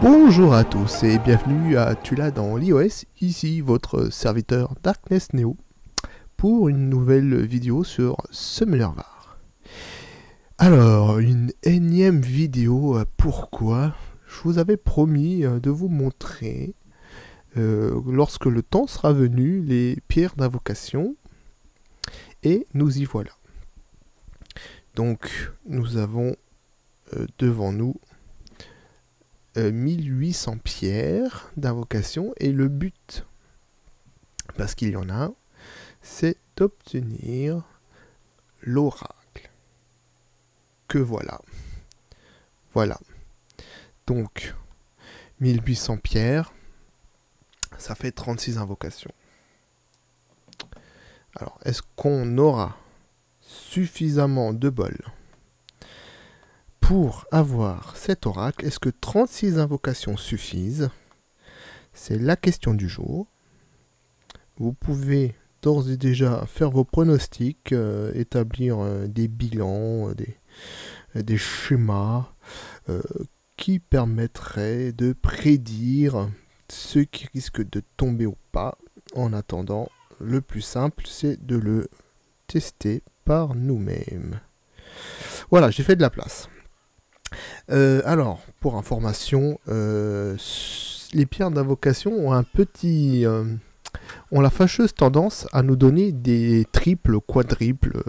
Bonjour à tous et bienvenue à Tula dans l'iOS, ici votre serviteur Darkness Neo pour une nouvelle vidéo sur Summoner Var. Alors, une énième vidéo, pourquoi? Je vous avais promis de vous montrer, lorsque le temps sera venu, les pierres d'invocation, et nous y voilà. Donc, nous avons devant nous 1800 pierres d'invocation, et le but, parce qu'il y en a, c'est d'obtenir l'oracle. Que voilà. Voilà. Donc, 1800 pierres, ça fait 36 invocations. Alors, est-ce qu'on aura suffisamment de bol pour avoir cet oracle? Est-ce que 36 invocations suffisent? C'est la question du jour. Vous pouvez d'ores et déjà faire vos pronostics, établir des bilans, des schémas qui permettraient de prédire ce qui risque de tomber ou pas. En attendant, le plus simple, c'est de le tester par nous-mêmes. Voilà, j'ai fait de la place. Alors, pour information, les pierres d'invocation ont ont la fâcheuse tendance à nous donner des triples, quadruples.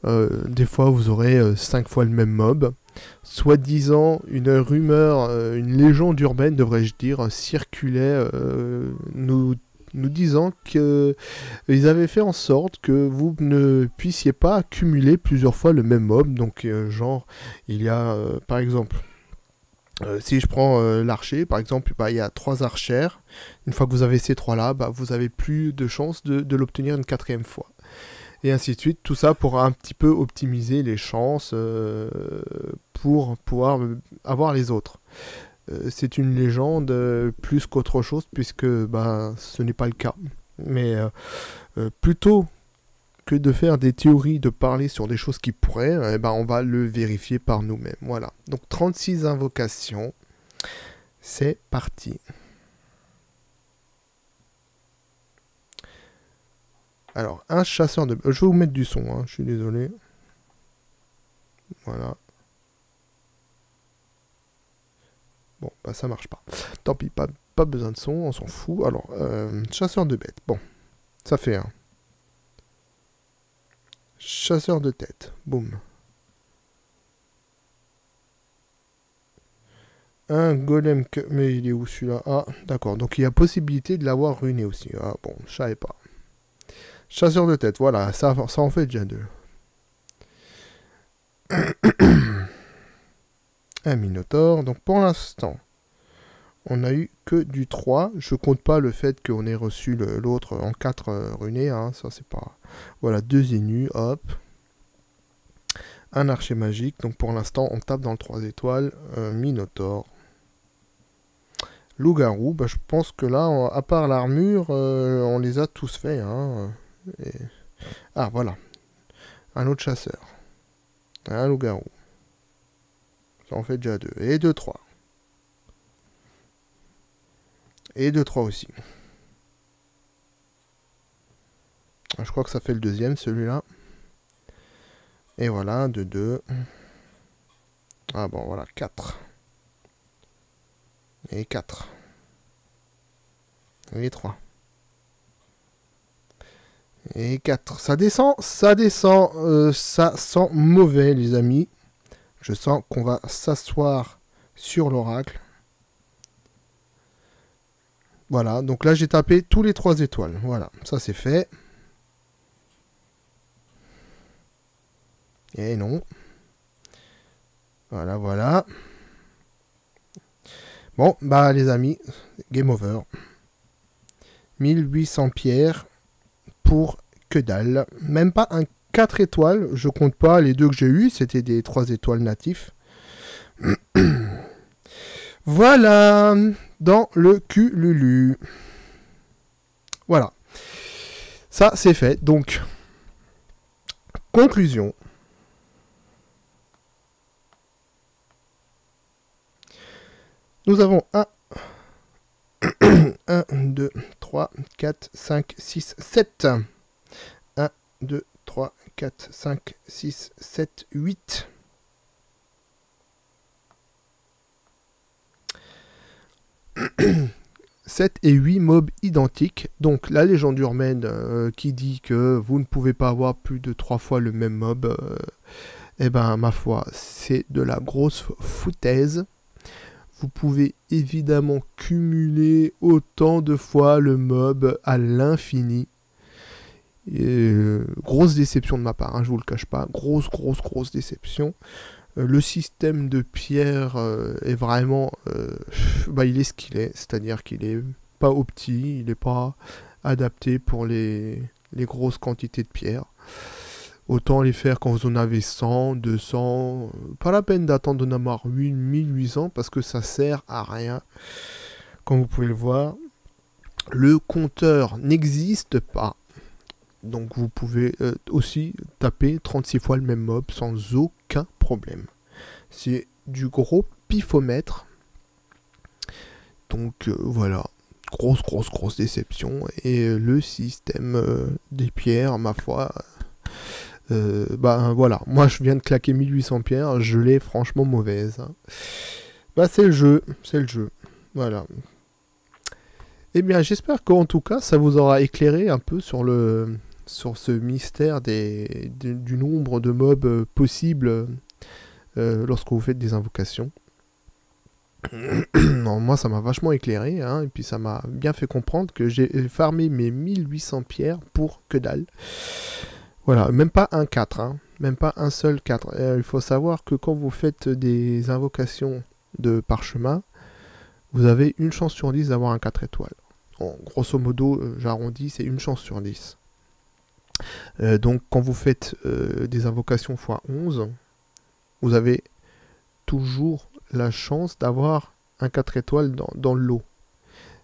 Des fois, vous aurez 5 fois le même mob. Soi-disant, une rumeur, une légende urbaine, devrais-je dire, circulait, nous disant qu'ils avaient fait en sorte que vous ne puissiez pas accumuler plusieurs fois le même mob. Donc, genre, il y a, par exemple, si je prends l'archer, par exemple, il y a 3 archères. Une fois que vous avez ces 3-là, vous avez plus de chances de l'obtenir une 4e fois. Et ainsi de suite. Tout ça pour un petit peu optimiser les chances pour pouvoir avoir les autres. C'est une légende plus qu'autre chose, puisque ce n'est pas le cas. Mais plutôt que de faire des théories, de parler sur des choses qui pourraient, on va le vérifier par nous-mêmes. Voilà. Donc 36 invocations. C'est parti. Alors, un chasseur de... Je vais vous mettre du son, hein, je suis désolé. Voilà. Bon, ça marche pas. Tant pis, pas besoin de son, on s'en fout. Alors, chasseur de bêtes. Bon, ça fait un. Chasseur de tête. Boum. Un golem que... Mais il est où celui-là? Ah, d'accord. Donc, il y a possibilité de l'avoir ruiné aussi. Ah, bon, je savais pas. Chasseur de tête, voilà. Ça en fait déjà 2. Un minotaure. Donc, pour l'instant... On n'a eu que du 3. Je compte pas le fait qu'on ait reçu l'autre en 4 runés. Hein. Ça, c'est pas... Voilà, 2 énus. Hop. Un archer magique. Donc, pour l'instant, on tape dans le 3 étoiles. Minotaure. Loup-garou. Je pense que là, à part l'armure, on les a tous faits. Hein. Ah, voilà. Un autre chasseur. Un loup-garou. Ça en fait déjà 2. Et 2, 3. Et 2, 3 aussi. Je crois que ça fait le deuxième, celui-là. Et voilà, 2, 2. Ah bon, voilà, 4. Et 4. Et 3. Et 4. Ça descend, ça descend. Ça sent mauvais, les amis. Je sens qu'on va s'asseoir sur l'oracle. Voilà, donc là j'ai tapé tous les 3 étoiles. Voilà, ça c'est fait. Et non. Voilà, voilà. Bon, les amis, game over. 1800 pierres pour que dalle. Même pas un 4 étoiles. Je compte pas les 2 que j'ai eu. C'était des 3 étoiles natifs. Voilà. Dans le cululu. Voilà. Ça, c'est fait. Donc, conclusion. Nous avons 1, 2, 3, 4, 5, 6, 7. 1, 2, 3, 4, 5, 6, 7, 8. Sept et 8 mobs identiques. Donc la légende urbaine qui dit que vous ne pouvez pas avoir plus de 3 fois le même mob, eh ben ma foi, c'est de la grosse foutaise. Vous pouvez évidemment cumuler autant de fois le mob à l'infini. Grosse déception de ma part, hein, je vous le cache pas. Grosse déception. Le système de pierre est vraiment... il est ce qu'il est. C'est-à-dire qu'il est pas opti, il n'est pas adapté pour les grosses quantités de pierre. Autant les faire quand vous en avez 100, 200. Pas la peine d'attendre d'en avoir 1800 parce que ça sert à rien. Comme vous pouvez le voir, le compteur n'existe pas. Donc vous pouvez aussi taper 36 fois le même mob sans aucun problème. C'est du gros pifomètre. Donc voilà. Grosse déception. Et le système des pierres, ma foi... voilà, moi je viens de claquer 1800 pierres, je l'ai franchement mauvaise. Hein. C'est le jeu, voilà. Eh bien, j'espère qu'en tout cas, ça vous aura éclairé un peu sur ce mystère du nombre de mobs possibles lorsque vous faites des invocations. Non, moi, ça m'a vachement éclairé, hein, et puis ça m'a bien fait comprendre que j'ai farmé mes 1800 pierres pour que dalle. Voilà, même pas un 4, hein, même pas un seul 4. Il faut savoir que quand vous faites des invocations de parchemin, vous avez une chance sur 10 d'avoir un 4 étoiles. Bon, grosso modo, j'arrondis, c'est une chance sur 10. Donc quand vous faites des invocations x11, vous avez toujours la chance d'avoir un 4 étoiles dans le lot.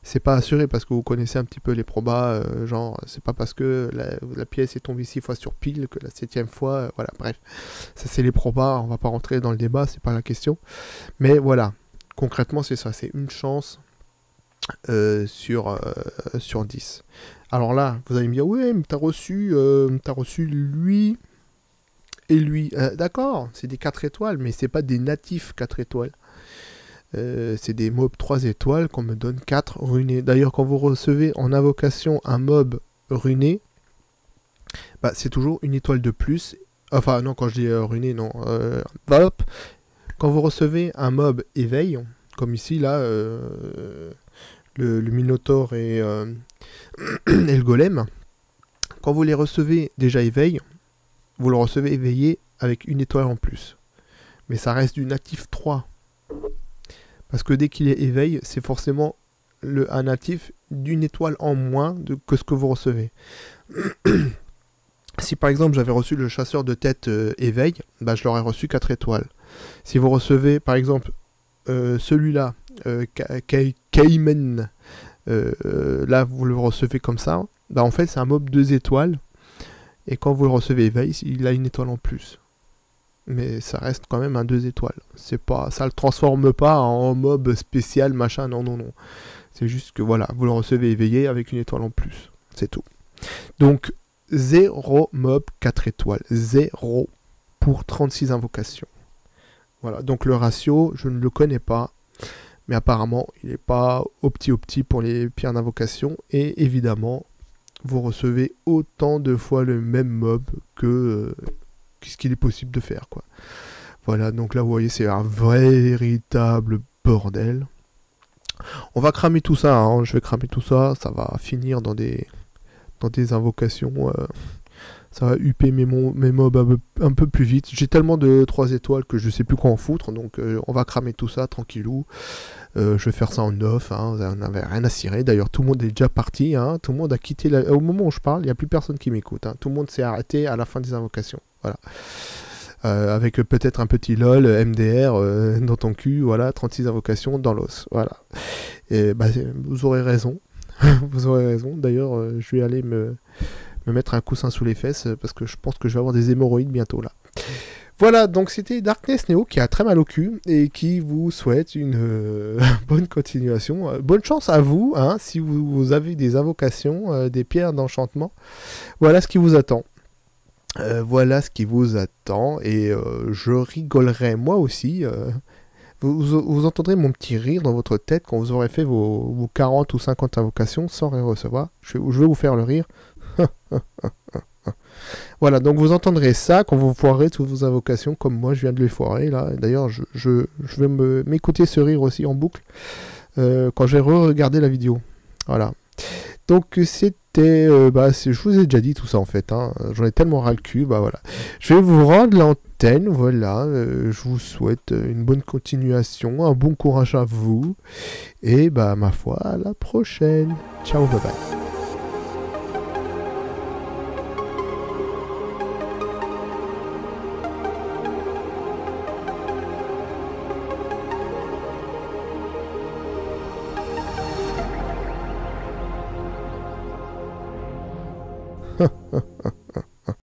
C'est pas assuré parce que vous connaissez un petit peu les probas, genre c'est pas parce que la pièce est tombée 6 fois sur pile que la 7ème fois, voilà, bref. Ça c'est les probas, on va pas rentrer dans le débat, c'est pas la question. Mais voilà, concrètement c'est ça, c'est une chance sur 10. Alors là, vous allez me dire, ouais, mais t'as reçu lui et lui. D'accord, c'est des 4 étoiles, mais c'est pas des natifs 4 étoiles. C'est des mobs 3 étoiles qu'on me donne 4 runés. D'ailleurs, quand vous recevez en invocation un mob runé, c'est toujours une étoile de plus. Enfin, non, quand je dis runé, non. Hop. Quand vous recevez un mob éveil, comme ici, là, le Minotaure et le Golem, quand vous les recevez déjà éveil, vous le recevez éveillé avec une étoile en plus. Mais ça reste du natif 3. Parce que dès qu'il est éveil, c'est forcément un natif d'une étoile en moins que ce que vous recevez. Si par exemple j'avais reçu le chasseur de tête éveil, je l'aurais reçu 4 étoiles. Si vous recevez par exemple celui-là, Cayman, là vous le recevez comme ça, en fait c'est un mob 2 étoiles. Et quand vous le recevez éveil, il a une étoile en plus. Mais ça reste quand même un 2 étoiles. C'est pas, ça le transforme pas en mob spécial, machin, non. C'est juste que voilà, vous le recevez éveillé avec une étoile en plus. C'est tout. Donc, 0 mob 4 étoiles. 0 pour 36 invocations. Voilà, donc le ratio, je ne le connais pas. Mais apparemment, il n'est pas opti pour les pierres d'invocation. Et évidemment, vous recevez autant de fois le même mob que... ce qu'il est possible de faire, quoi. Voilà, donc là vous voyez c'est un véritable bordel. On va cramer tout ça, hein. Je vais cramer tout ça, ça va finir dans des invocations, ça va huper mes mobs un peu plus vite. J'ai tellement de 3 étoiles que je sais plus quoi en foutre, donc on va cramer tout ça tranquillou. Je vais faire ça en off, hein. Vous n'avez rien à cirer. D'ailleurs tout le monde est déjà parti, hein. Tout le monde a quitté au moment où je parle, il n'y a plus personne qui m'écoute, hein. Tout le monde s'est arrêté à la fin des invocations. Voilà. Avec peut-être un petit lol, MDR dans ton cul, voilà, 36 invocations dans l'os. Voilà. Et vous aurez raison. Vous aurez raison. D'ailleurs, je vais aller me mettre un coussin sous les fesses parce que je pense que je vais avoir des hémorroïdes bientôt là. Voilà, donc c'était Darkness Neo qui a très mal au cul et qui vous souhaite une bonne continuation. Bonne chance à vous, hein, si vous avez des invocations, des pierres d'enchantement. Voilà ce qui vous attend. Voilà ce qui vous attend et je rigolerai moi aussi. Vous entendrez mon petit rire dans votre tête quand vous aurez fait vos 40 ou 50 invocations sans rien recevoir. Je vais vous faire le rire. Voilà, donc vous entendrez ça quand vous foirez toutes vos invocations comme moi je viens de les foirer là. D'ailleurs, je vais m'écouter ce rire aussi en boucle quand je vais re-regarder la vidéo. Voilà. Donc c'était, je vous ai déjà dit tout ça en fait, hein. J'en ai tellement ras le cul, bah voilà. Je vais vous rendre l'antenne, voilà. Je vous souhaite une bonne continuation, un bon courage à vous, et bah ma foi, à la prochaine. Ciao, bye bye.